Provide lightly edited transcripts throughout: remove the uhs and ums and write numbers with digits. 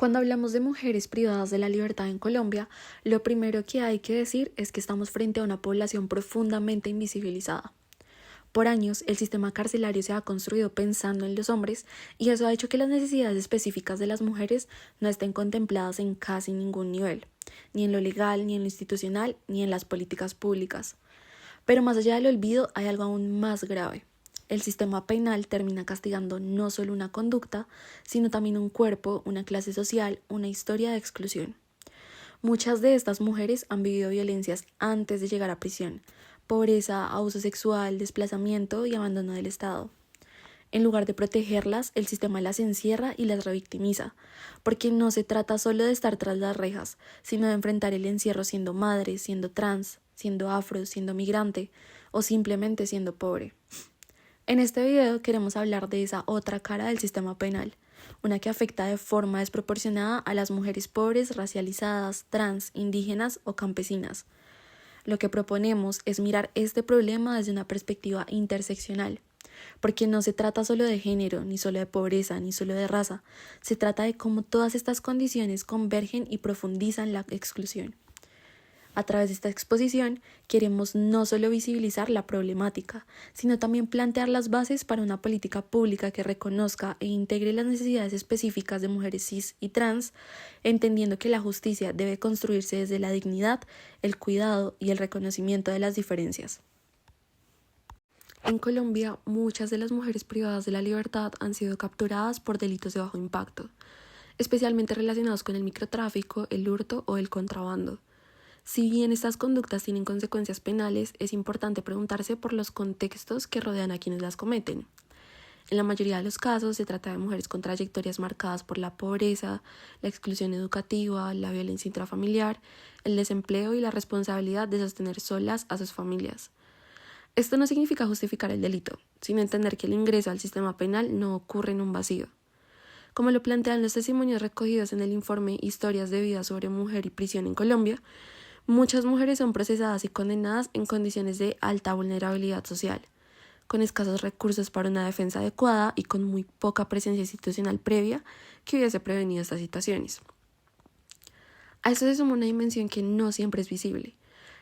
Cuando hablamos de mujeres privadas de la libertad en Colombia, lo primero que hay que decir es que estamos frente a una población profundamente invisibilizada. Por años, el sistema carcelario se ha construido pensando en los hombres y eso ha hecho que las necesidades específicas de las mujeres no estén contempladas en casi ningún nivel, ni en lo legal, ni en lo institucional, ni en las políticas públicas. Pero más allá del olvido hay algo aún más grave. El sistema penal termina castigando no solo una conducta, sino también un cuerpo, una clase social, una historia de exclusión. Muchas de estas mujeres han vivido violencias antes de llegar a prisión, pobreza, abuso sexual, desplazamiento y abandono del Estado. En lugar de protegerlas, el sistema las encierra y las revictimiza, porque no se trata solo de estar tras las rejas, sino de enfrentar el encierro siendo madre, siendo trans, siendo afro, siendo migrante o simplemente siendo pobre. En este video queremos hablar de esa otra cara del sistema penal, una que afecta de forma desproporcionada a las mujeres pobres, racializadas, trans, indígenas o campesinas. Lo que proponemos es mirar este problema desde una perspectiva interseccional, porque no se trata solo de género, ni solo de pobreza, ni solo de raza, se trata de cómo todas estas condiciones convergen y profundizan la exclusión. A través de esta exposición queremos no solo visibilizar la problemática, sino también plantear las bases para una política pública que reconozca e integre las necesidades específicas de mujeres cis y trans, entendiendo que la justicia debe construirse desde la dignidad, el cuidado y el reconocimiento de las diferencias. En Colombia, muchas de las mujeres privadas de la libertad han sido capturadas por delitos de bajo impacto, especialmente relacionados con el microtráfico, el hurto o el contrabando. Si bien estas conductas tienen consecuencias penales, es importante preguntarse por los contextos que rodean a quienes las cometen. En la mayoría de los casos se trata de mujeres con trayectorias marcadas por la pobreza, la exclusión educativa, la violencia intrafamiliar, el desempleo y la responsabilidad de sostener solas a sus familias. Esto no significa justificar el delito, sino entender que el ingreso al sistema penal no ocurre en un vacío. Como lo plantean los testimonios recogidos en el informe Historias de vida sobre mujer y prisión en Colombia, muchas mujeres son procesadas y condenadas en condiciones de alta vulnerabilidad social, con escasos recursos para una defensa adecuada y con muy poca presencia institucional previa que hubiese prevenido estas situaciones. A eso se suma una dimensión que no siempre es visible.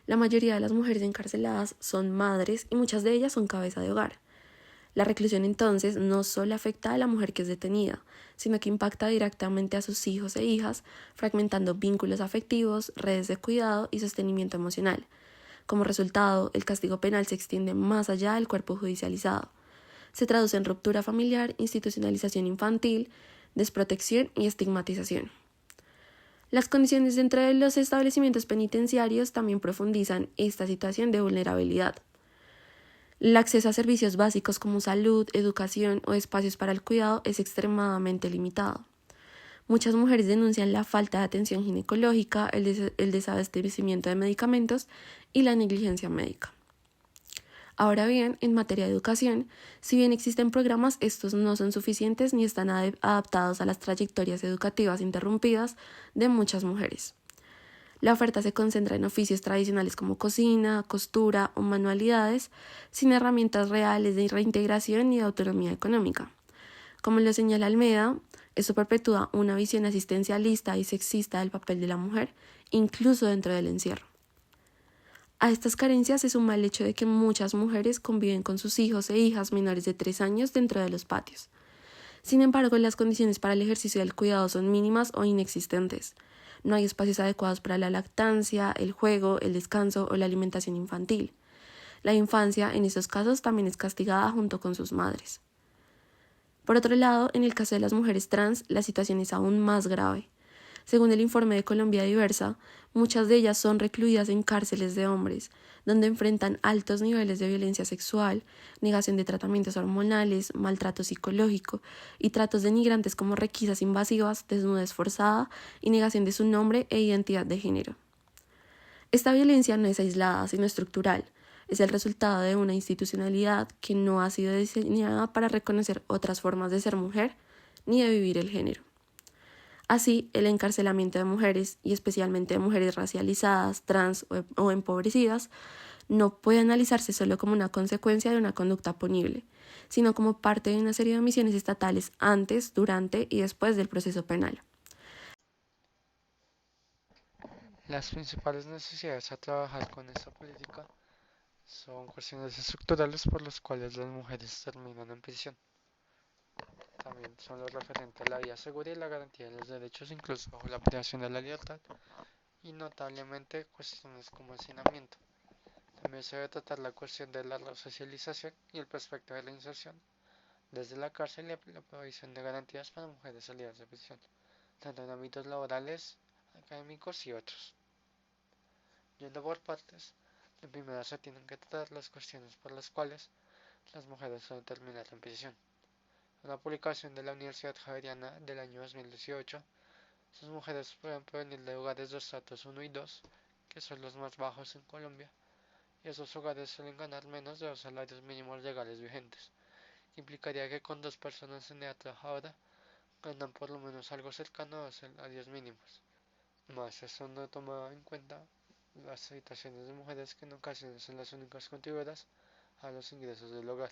La mayoría de las mujeres encarceladas son madres y muchas de ellas son cabeza de hogar. La reclusión entonces no solo afecta a la mujer que es detenida, sino que impacta directamente a sus hijos e hijas, fragmentando vínculos afectivos, redes de cuidado y sostenimiento emocional. Como resultado, el castigo penal se extiende más allá del cuerpo judicializado. Se traduce en ruptura familiar, institucionalización infantil, desprotección y estigmatización. Las condiciones dentro de los establecimientos penitenciarios también profundizan esta situación de vulnerabilidad. El acceso a servicios básicos como salud, educación o espacios para el cuidado es extremadamente limitado. Muchas mujeres denuncian la falta de atención ginecológica, el desabastecimiento de medicamentos y la negligencia médica. Ahora bien, en materia de educación, si bien existen programas, estos no son suficientes ni están adaptados a las trayectorias educativas interrumpidas de muchas mujeres. La oferta se concentra en oficios tradicionales como cocina, costura o manualidades, sin herramientas reales de reintegración y de autonomía económica. Como lo señala Almeda, esto perpetúa una visión asistencialista y sexista del papel de la mujer, incluso dentro del encierro. A estas carencias se suma el hecho de que muchas mujeres conviven con sus hijos e hijas menores de 3 años dentro de los patios. Sin embargo, las condiciones para el ejercicio del cuidado son mínimas o inexistentes. No hay espacios adecuados para la lactancia, el juego, el descanso o la alimentación infantil. La infancia, en estos casos, también es castigada junto con sus madres. Por otro lado, en el caso de las mujeres trans, la situación es aún más grave. Según el informe de Colombia Diversa, muchas de ellas son recluidas en cárceles de hombres, donde enfrentan altos niveles de violencia sexual, negación de tratamientos hormonales, maltrato psicológico y tratos denigrantes como requisas invasivas, desnudez forzada y negación de su nombre e identidad de género. Esta violencia no es aislada, sino estructural. Es el resultado de una institucionalidad que no ha sido diseñada para reconocer otras formas de ser mujer ni de vivir el género. Así, el encarcelamiento de mujeres, y especialmente de mujeres racializadas, trans o empobrecidas, no puede analizarse solo como una consecuencia de una conducta punible, sino como parte de una serie de omisiones estatales antes, durante y después del proceso penal. Las principales necesidades a trabajar con esta política son cuestiones estructurales por las cuales las mujeres terminan en prisión. También son lo referente a la vida segura y la garantía de los derechos, incluso bajo la privación de la libertad, y notablemente cuestiones como hacinamiento. También se debe tratar la cuestión de la resocialización y el prospecto de la inserción desde la cárcel y la provisión de garantías para mujeres salidas de prisión, tanto en ámbitos laborales, académicos y otros. Yendo por partes, de primera se tienen que tratar las cuestiones por las cuales las mujeres suelen terminar en prisión. Una publicación de la Universidad Javeriana del año 2018, sus mujeres pueden provenir de hogares de estratos 1 y 2, que son los más bajos en Colombia, y esos hogares suelen ganar menos de los salarios mínimos legales vigentes, que implicaría que con dos personas en edad trabajadora ganan por lo menos algo cercano a los salarios mínimos. Más eso no toma en cuenta las situaciones de mujeres que en ocasiones son las únicas contribuidoras a los ingresos del hogar,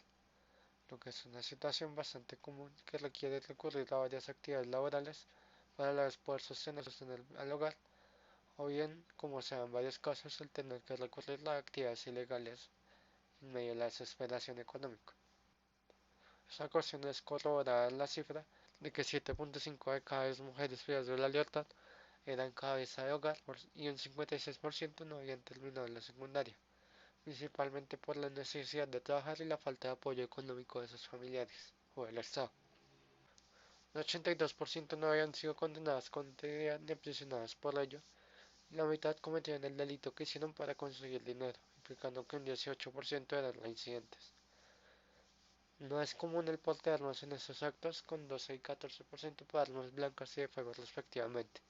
lo que es una situación bastante común que requiere recurrir a varias actividades laborales para a la vez poder sostener al hogar, o bien, como se da en varios casos, el tener que recurrir a actividades ilegales en medio de la desesperación económica. Esta cuestión es corroborada en la cifra de que 7.5 de cada 10 mujeres privadas de la libertad eran cabeza de hogar y un 56% no habían terminado la secundaria, principalmente por la necesidad de trabajar y la falta de apoyo económico de sus familiares o del Estado. Un 82% no habían sido condenadas con integridad ni aprisionadas por ello, y la mitad cometieron el delito que hicieron para conseguir dinero, implicando que un 18% eran reincidentes. No es común el porte de armas en estos actos, con 12 y 14% para armas blancas y de fuego respectivamente.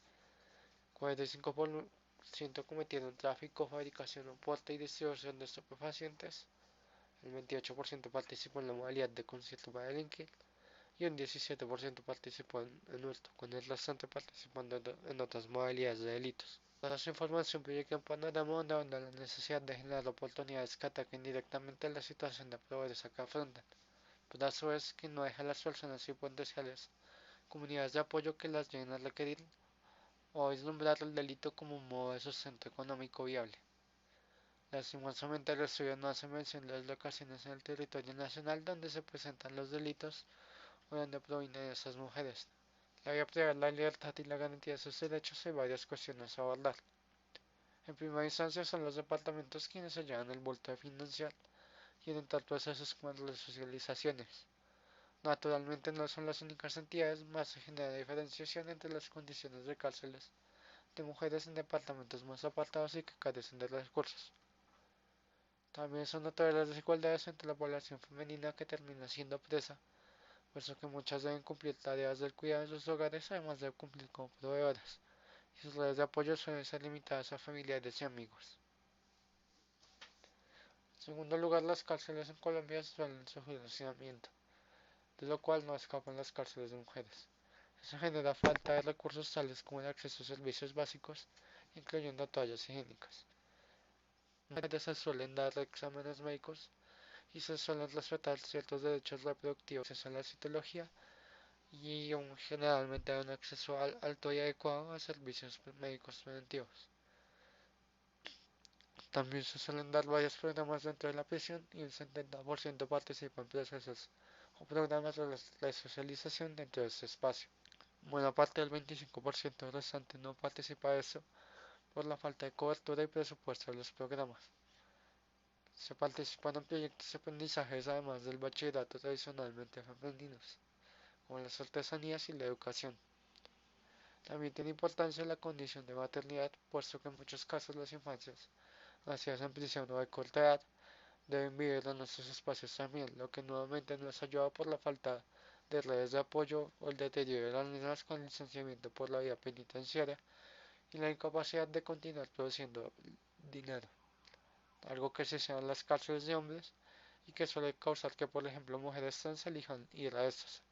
45% cometieron tráfico, fabricación, porte y distribución de estupefacientes. El 28% participó en la modalidad de concierto para delinquir y un 17% participó en hurto, con el restante participando en otras modalidades de delitos. Toda esta información proyecta un panorama donde abunda la necesidad de generar oportunidades que ataquen directamente la situación de pobreza que afrontan, pero a su vez que no deja a las personas y potenciales comunidades de apoyo que las lleven a requerir o vislumbrar el delito como un modo de sustento económico viable. Lastimosamente el estudio no hace mención de las locaciones en el territorio nacional donde se presentan los delitos o donde provienen esas mujeres. La vía privada, la libertad y la garantía de sus derechos hay varias cuestiones a abordar. En primera instancia son los departamentos quienes se llevan el bulto de financiar y orientar procesos como las socializaciones. Naturalmente no son las únicas entidades, más se genera diferenciación entre las condiciones de cárceles de mujeres en departamentos más apartados y que carecen de recursos. También son notables las desigualdades entre la población femenina que termina siendo presa, puesto que muchas deben cumplir tareas del cuidado de sus hogares además de cumplir como proveedoras, y sus redes de apoyo suelen ser limitadas a familiares y amigos. En segundo lugar, las cárceles en Colombia suelen sufrir hacinamiento, de lo cual no escapan las cárceles de mujeres. Eso genera falta de recursos tales como el acceso a servicios básicos, incluyendo toallas higiénicas. Mujeres se suelen dar exámenes médicos y se suelen respetar ciertos derechos reproductivos, acceso a la citología y generalmente hay un acceso alto y adecuado a servicios médicos preventivos. También se suelen dar varios programas dentro de la prisión y un 70% participa en procesos o programas de resocialización dentro de este espacio. Buena parte del 25% restante no participa de eso por la falta de cobertura y presupuesto de los programas. Se participan en proyectos de aprendizajes además del bachillerato tradicionalmente femeninos, como las artesanías y la educación. También tiene importancia la condición de maternidad, puesto que en muchos casos las infancias nacidas en prisión o de corta edad deben vivir en nuestros espacios también, lo que nuevamente no es ayudado por la falta de redes de apoyo o el deterioro de las mismas con el licenciamiento por la vía penitenciaria y la incapacidad de continuar produciendo dinero, algo que se sea en las cárceles de hombres y que suele causar que, por ejemplo, mujeres trans elijan ir a estas.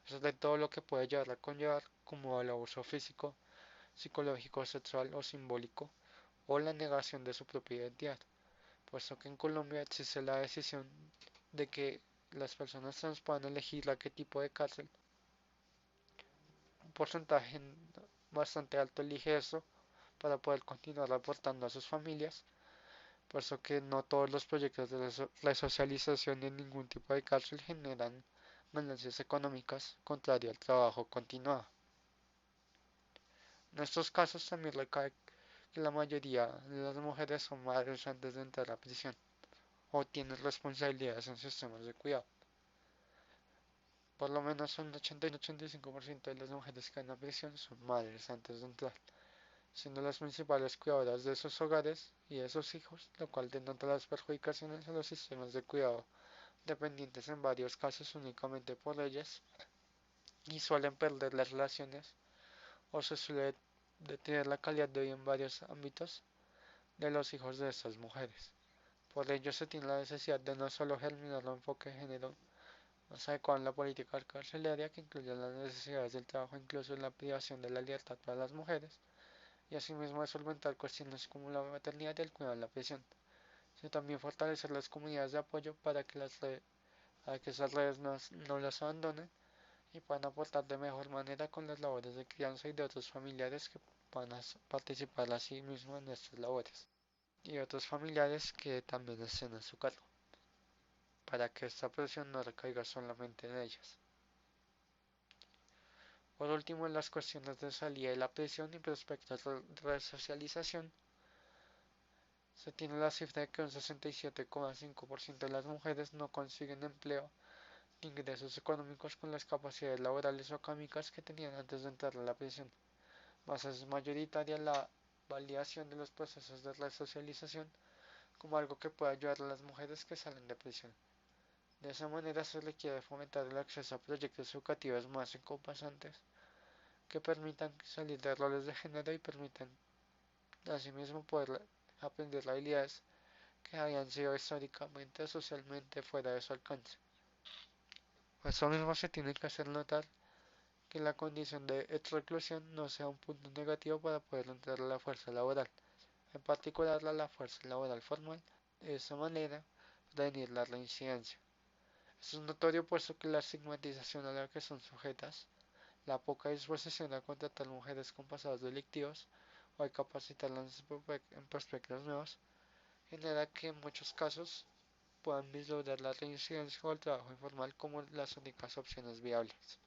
Eso es de todo lo que puede llegar a conllevar como el abuso físico, psicológico, sexual o simbólico o la negación de su propia identidad, puesto que en Colombia existe la decisión de que las personas trans puedan elegir a qué tipo de cárcel. Un porcentaje bastante alto elige eso, para poder continuar aportando a sus familias, por eso que no todos los proyectos de resocialización en ningún tipo de cárcel generan ganancias económicas, contrario al trabajo continuado. En estos casos también recae que la mayoría de las mujeres son madres antes de entrar a prisión o tienen responsabilidades en sistemas de cuidado. Por lo menos un 80 y 85% de las mujeres que van a prisión son madres antes de entrar, siendo las principales cuidadoras de sus hogares y de sus hijos, lo cual denota las perjudicaciones a los sistemas de cuidado dependientes en varios casos únicamente por ellas y suelen perder las relaciones o se suele detener la calidad de vida en varios ámbitos de los hijos de estas mujeres. Por ello se tiene la necesidad de no solo germinar un enfoque de género más adecuado en la política carcelaria que incluya las necesidades del trabajo incluso en la privación de la libertad para las mujeres y asimismo de solventar cuestiones como la maternidad y el cuidado en la prisión, sino también fortalecer las comunidades de apoyo para que esas redes no las abandonen y puedan aportar de mejor manera con las labores de crianza y de otros familiares que van a participar a sí mismos en estas labores y otros familiares que también estén a su cargo, para que esta presión no recaiga solamente en ellas. Por último, en las cuestiones de salida de la prisión y respecto a la resocialización, se tiene la cifra de que un 67,5% de las mujeres no consiguen empleo ni ingresos económicos con las capacidades laborales o académicas que tenían antes de entrar a la prisión. Más es mayoritaria la validación de los procesos de resocialización como algo que puede ayudar a las mujeres que salen de prisión. De esa manera se requiere fomentar el acceso a proyectos educativos más encompasantes que permitan salir de roles de género y permitan asimismo poder aprender habilidades que habían sido históricamente o socialmente fuera de su alcance. Por eso mismo se tiene que hacer notar que la condición de reclusión no sea un punto negativo para poder entrar a la fuerza laboral, en particular a la fuerza laboral formal, de esa manera prevenir la reincidencia. Esto es notorio puesto que la estigmatización a la que son sujetas, la poca disposición a contratar mujeres con pasados delictivos o a capacitarlas en perspectivas nuevas, genera que en muchos casos puedan vislumbrar la reincidencia o el trabajo informal como las únicas opciones viables.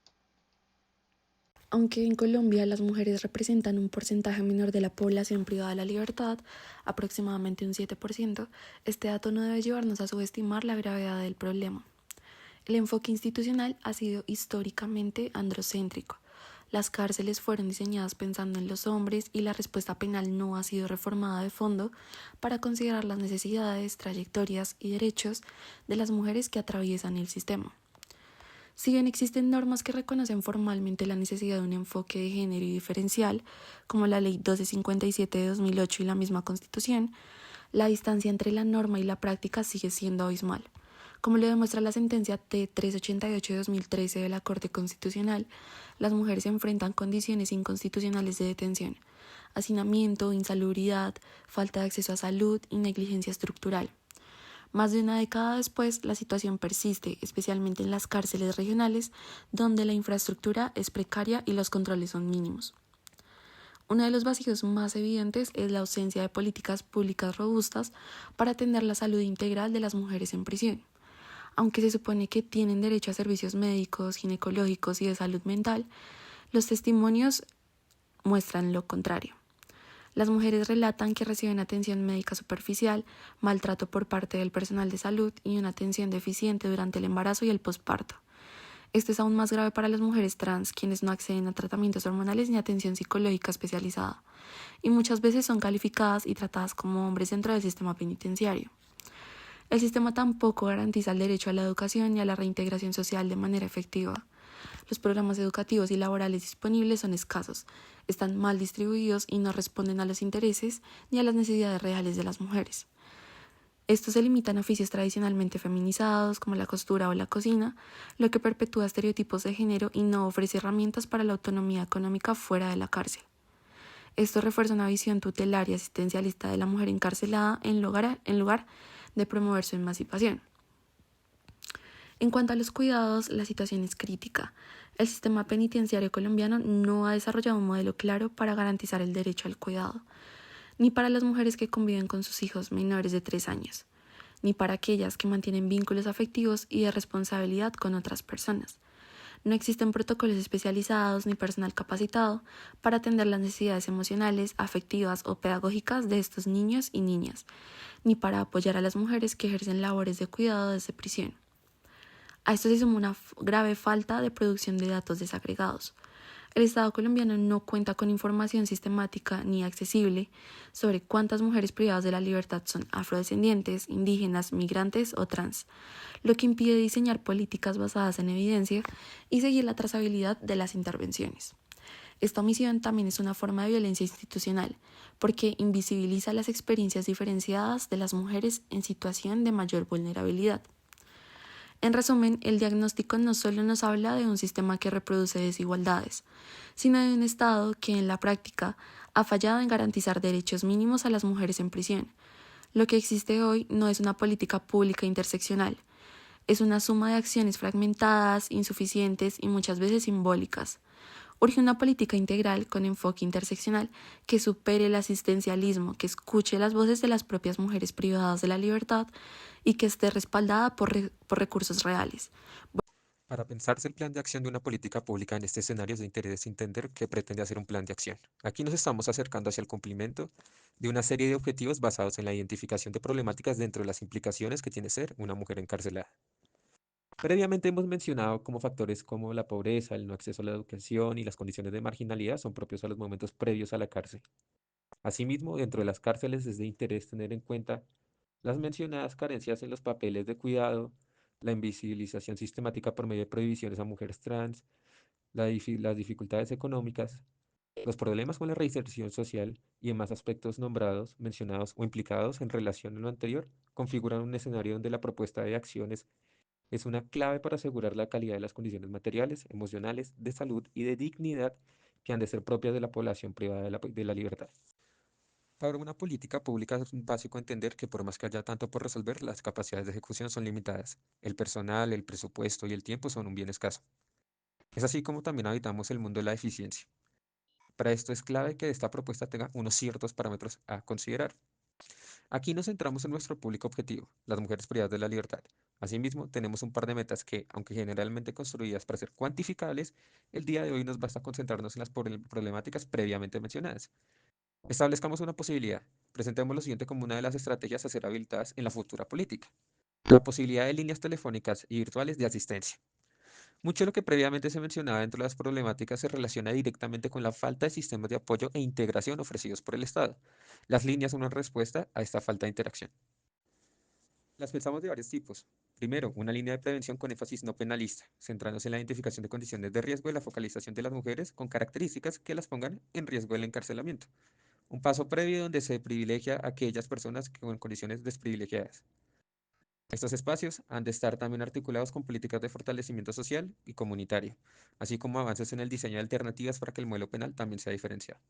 Aunque en Colombia las mujeres representan un porcentaje menor de la población privada de la libertad, aproximadamente un 7%, este dato no debe llevarnos a subestimar la gravedad del problema. El enfoque institucional ha sido históricamente androcéntrico. Las cárceles fueron diseñadas pensando en los hombres y la respuesta penal no ha sido reformada de fondo para considerar las necesidades, trayectorias y derechos de las mujeres que atraviesan el sistema. Si bien existen normas que reconocen formalmente la necesidad de un enfoque de género y diferencial, como la Ley 1257 de 2008 y la misma Constitución, la distancia entre la norma y la práctica sigue siendo abismal. Como lo demuestra la sentencia T-388 de 2013 de la Corte Constitucional, las mujeres enfrentan condiciones inconstitucionales de detención, hacinamiento, insalubridad, falta de acceso a salud y negligencia estructural. Más de una década después, la situación persiste, especialmente en las cárceles regionales, donde la infraestructura es precaria y los controles son mínimos. Uno de los vacíos más evidentes es la ausencia de políticas públicas robustas para atender la salud integral de las mujeres en prisión. Aunque se supone que tienen derecho a servicios médicos, ginecológicos y de salud mental, los testimonios muestran lo contrario. Las mujeres relatan que reciben atención médica superficial, maltrato por parte del personal de salud y una atención deficiente durante el embarazo y el posparto. Esto es aún más grave para las mujeres trans, quienes no acceden a tratamientos hormonales ni atención psicológica especializada, y muchas veces son calificadas y tratadas como hombres dentro del sistema penitenciario. El sistema tampoco garantiza el derecho a la educación y a la reintegración social de manera efectiva. Los programas educativos y laborales disponibles son escasos, están mal distribuidos y no responden a los intereses ni a las necesidades reales de las mujeres. Estos se limitan a oficios tradicionalmente feminizados, como la costura o la cocina, lo que perpetúa estereotipos de género y no ofrece herramientas para la autonomía económica fuera de la cárcel. Esto refuerza una visión tutelar y asistencialista de la mujer encarcelada en lugar de promover su emancipación. En cuanto a los cuidados, la situación es crítica. El sistema penitenciario colombiano no ha desarrollado un modelo claro para garantizar el derecho al cuidado, ni para las mujeres que conviven con sus hijos menores de 3 años, ni para aquellas que mantienen vínculos afectivos y de responsabilidad con otras personas. No existen protocolos especializados ni personal capacitado para atender las necesidades emocionales, afectivas o pedagógicas de estos niños y niñas, ni para apoyar a las mujeres que ejercen labores de cuidado desde prisión. A esto se suma una grave falta de producción de datos desagregados. El Estado colombiano no cuenta con información sistemática ni accesible sobre cuántas mujeres privadas de la libertad son afrodescendientes, indígenas, migrantes o trans, lo que impide diseñar políticas basadas en evidencia y seguir la trazabilidad de las intervenciones. Esta omisión también es una forma de violencia institucional, porque invisibiliza las experiencias diferenciadas de las mujeres en situación de mayor vulnerabilidad. En resumen, el diagnóstico no solo nos habla de un sistema que reproduce desigualdades, sino de un Estado que en la práctica ha fallado en garantizar derechos mínimos a las mujeres en prisión. Lo que existe hoy no es una política pública interseccional, es una suma de acciones fragmentadas, insuficientes y muchas veces simbólicas. Urge una política integral con enfoque interseccional que supere el asistencialismo, que escuche las voces de las propias mujeres privadas de la libertad y que esté respaldada por recursos reales. Para pensarse el plan de acción de una política pública en este escenario es de interés entender qué pretende hacer un plan de acción. Aquí nos estamos acercando hacia el cumplimiento de una serie de objetivos basados en la identificación de problemáticas dentro de las implicaciones que tiene ser una mujer encarcelada. Previamente hemos mencionado cómo factores como la pobreza, el no acceso a la educación y las condiciones de marginalidad son propios a los momentos previos a la cárcel. Asimismo, dentro de las cárceles es de interés tener en cuenta las mencionadas carencias en los papeles de cuidado, la invisibilización sistemática por medio de prohibiciones a mujeres trans, las dificultades económicas, los problemas con la reinserción social y demás aspectos nombrados, mencionados o implicados en relación a lo anterior, configuran un escenario donde la propuesta de acciones es una clave para asegurar la calidad de las condiciones materiales, emocionales, de salud y de dignidad que han de ser propias de la población privada de la libertad. Para una política pública es básico entender que por más que haya tanto por resolver, las capacidades de ejecución son limitadas. El personal, el presupuesto y el tiempo son un bien escaso. Es así como también habitamos el mundo de la eficiencia. Para esto es clave que esta propuesta tenga unos ciertos parámetros a considerar. Aquí nos centramos en nuestro público objetivo, las mujeres privadas de la libertad. Asimismo, tenemos un par de metas que, aunque generalmente construidas para ser cuantificables, el día de hoy nos basta concentrarnos en las problemáticas previamente mencionadas. Establezcamos una posibilidad. Presentemos lo siguiente como una de las estrategias a ser habilitadas en la futura política. La posibilidad de líneas telefónicas y virtuales de asistencia. Mucho de lo que previamente se mencionaba dentro de las problemáticas se relaciona directamente con la falta de sistemas de apoyo e integración ofrecidos por el Estado. Las líneas son una respuesta a esta falta de interacción. Las pensamos de varios tipos. Primero, una línea de prevención con énfasis no penalista, centrándose en la identificación de condiciones de riesgo y la focalización de las mujeres con características que las pongan en riesgo del encarcelamiento. Un paso previo donde se privilegia a aquellas personas con condiciones desprivilegiadas. Estos espacios han de estar también articulados con políticas de fortalecimiento social y comunitario, así como avances en el diseño de alternativas para que el modelo penal también sea diferenciado.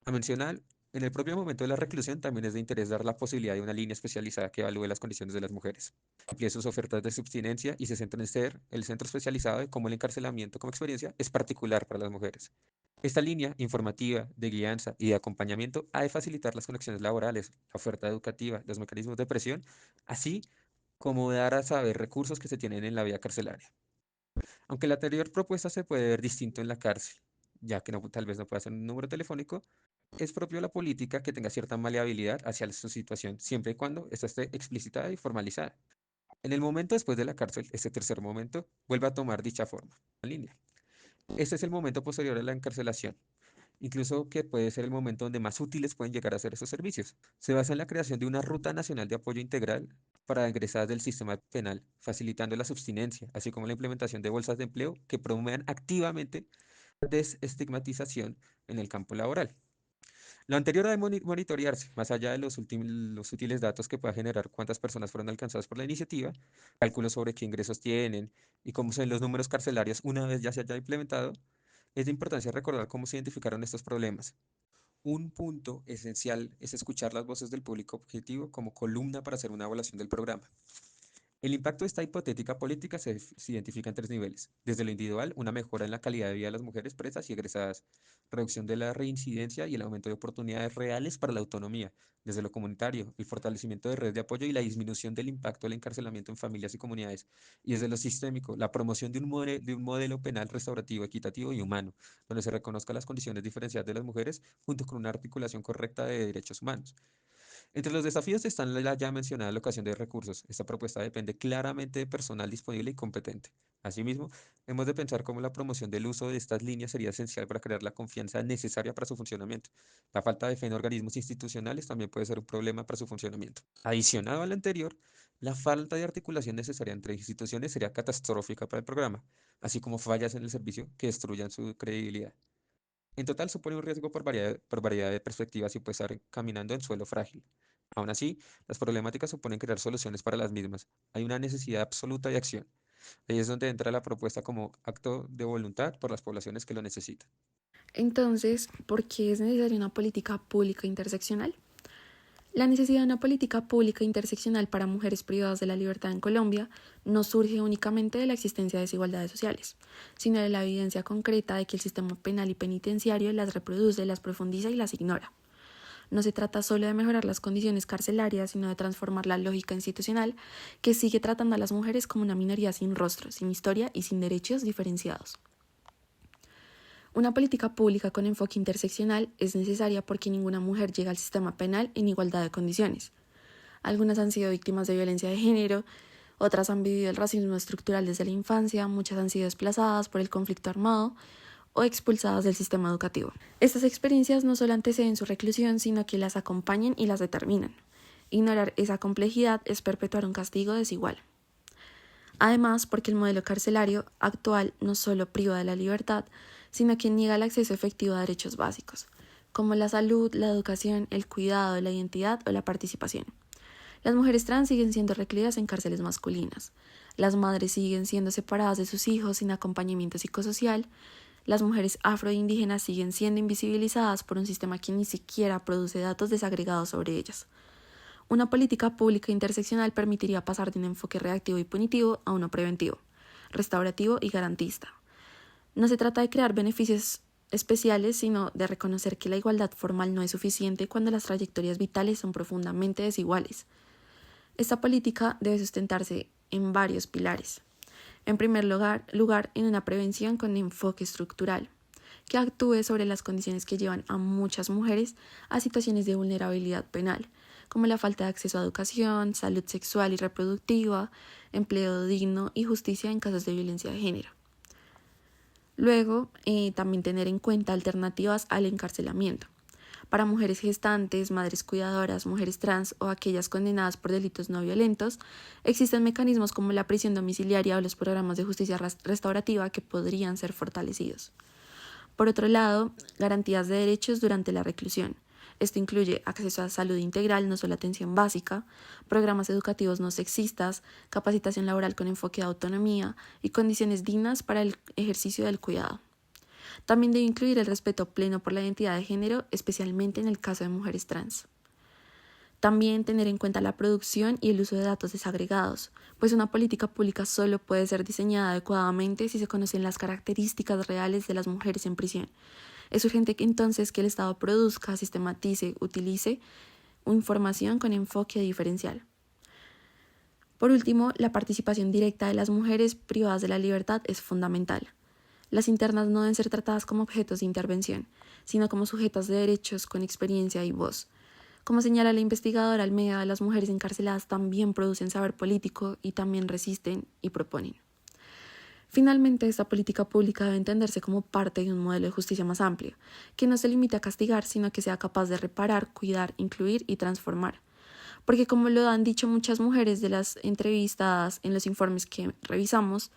A mencionar, en el propio momento de la reclusión también es de interés dar la posibilidad de una línea especializada que evalúe las condiciones de las mujeres, amplíe sus ofertas de subsistencia y se centra en ser el centro especializado de cómo el encarcelamiento como experiencia es particular para las mujeres. Esta línea informativa, de guianza y de acompañamiento ha de facilitar las conexiones laborales, la oferta educativa, los mecanismos de presión, así como dar a saber recursos que se tienen en la vía carcelaria. Aunque la anterior propuesta se puede ver distinto en la cárcel, ya que tal vez no pueda ser un número telefónico, es propio de la política que tenga cierta maleabilidad hacia su situación, siempre y cuando ésta esté explicitada y formalizada. En el momento después de la cárcel, este tercer momento, vuelve a tomar dicha forma, en línea. Este es el momento posterior a la encarcelación, incluso que puede ser el momento donde más útiles pueden llegar a ser esos servicios. Se basa en la creación de una ruta nacional de apoyo integral para egresadas del sistema penal, facilitando la subsistencia, así como la implementación de bolsas de empleo que promuevan activamente la desestigmatización en el campo laboral. Lo anterior ha de monitorearse, más allá de los útiles datos que pueda generar cuántas personas fueron alcanzadas por la iniciativa, cálculos sobre qué ingresos tienen y cómo son los números carcelarios una vez ya se haya implementado, es de importancia recordar cómo se identificaron estos problemas. Un punto esencial es escuchar las voces del público objetivo como columna para hacer una evaluación del programa. El impacto de esta hipotética política se identifica en tres niveles. Desde lo individual, una mejora en la calidad de vida de las mujeres presas y egresadas, reducción de la reincidencia y el aumento de oportunidades reales para la autonomía. Desde lo comunitario, el fortalecimiento de redes de apoyo y la disminución del impacto del encarcelamiento en familias y comunidades. Y desde lo sistémico, la promoción de un modelo penal restaurativo, equitativo y humano, donde se reconozcan las condiciones diferenciadas de las mujeres junto con una articulación correcta de derechos humanos. Entre los desafíos están la ya mencionada alocación de recursos. Esta propuesta depende claramente de personal disponible y competente. Asimismo, hemos de pensar cómo la promoción del uso de estas líneas sería esencial para crear la confianza necesaria para su funcionamiento. La falta de fe en organismos institucionales también puede ser un problema para su funcionamiento. Adicionado al anterior, la falta de articulación necesaria entre instituciones sería catastrófica para el programa, así como fallas en el servicio que destruyan su credibilidad. En total supone un riesgo por variedad de perspectivas y puede estar caminando en suelo frágil. Aún así, las problemáticas suponen crear soluciones para las mismas. Hay una necesidad absoluta de acción. Ahí es donde entra la propuesta como acto de voluntad por las poblaciones que lo necesitan. Entonces, ¿por qué es necesaria una política pública interseccional? La necesidad de una política pública interseccional para mujeres privadas de la libertad en Colombia no surge únicamente de la existencia de desigualdades sociales, sino de la evidencia concreta de que el sistema penal y penitenciario las reproduce, las profundiza y las ignora. No se trata solo de mejorar las condiciones carcelarias, sino de transformar la lógica institucional que sigue tratando a las mujeres como una minoría sin rostro, sin historia y sin derechos diferenciados. Una política pública con enfoque interseccional es necesaria porque ninguna mujer llega al sistema penal en igualdad de condiciones. Algunas han sido víctimas de violencia de género, otras han vivido el racismo estructural desde la infancia, muchas han sido desplazadas por el conflicto armado o expulsadas del sistema educativo. Estas experiencias no solo anteceden su reclusión, sino que las acompañan y las determinan. Ignorar esa complejidad es perpetuar un castigo desigual. Además, porque el modelo carcelario actual no solo priva de la libertad, sino que niega el acceso efectivo a derechos básicos, como la salud, la educación, el cuidado, la identidad o la participación. Las mujeres trans siguen siendo recluidas en cárceles masculinas. Las madres siguen siendo separadas de sus hijos sin acompañamiento psicosocial. Las mujeres afro e indígenas siguen siendo invisibilizadas por un sistema que ni siquiera produce datos desagregados sobre ellas. Una política pública interseccional permitiría pasar de un enfoque reactivo y punitivo a uno preventivo, restaurativo y garantista. No se trata de crear beneficios especiales, sino de reconocer que la igualdad formal no es suficiente cuando las trayectorias vitales son profundamente desiguales. Esta política debe sustentarse en varios pilares. En primer lugar, en una prevención con enfoque estructural, que actúe sobre las condiciones que llevan a muchas mujeres a situaciones de vulnerabilidad penal, como la falta de acceso a educación, salud sexual y reproductiva, empleo digno y justicia en casos de violencia de género. Luego, también tener en cuenta alternativas al encarcelamiento. Para mujeres gestantes, madres cuidadoras, mujeres trans o aquellas condenadas por delitos no violentos, existen mecanismos como la prisión domiciliaria o los programas de justicia restaurativa que podrían ser fortalecidos. Por otro lado, garantías de derechos durante la reclusión. Esto incluye acceso a salud integral, no solo atención básica, programas educativos no sexistas, capacitación laboral con enfoque de autonomía y condiciones dignas para el ejercicio del cuidado. También debe incluir el respeto pleno por la identidad de género, especialmente en el caso de mujeres trans. También tener en cuenta la producción y el uso de datos desagregados, pues una política pública solo puede ser diseñada adecuadamente si se conocen las características reales de las mujeres en prisión. Es urgente que entonces que el Estado produzca, sistematice, utilice información con enfoque diferencial. Por último, la participación directa de las mujeres privadas de la libertad es fundamental. Las internas no deben ser tratadas como objetos de intervención, sino como sujetas de derechos con experiencia y voz. Como señala la investigadora Almeida, las mujeres encarceladas también producen saber político y también resisten y proponen. Finalmente, esta política pública debe entenderse como parte de un modelo de justicia más amplio, que no se limite a castigar, sino que sea capaz de reparar, cuidar, incluir y transformar. Porque como lo han dicho muchas mujeres de las entrevistadas en los informes que revisamos,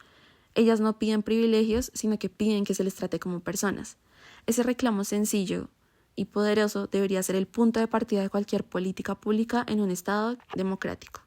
ellas no piden privilegios, sino que piden que se les trate como personas. Ese reclamo sencillo y poderoso debería ser el punto de partida de cualquier política pública en un Estado democrático.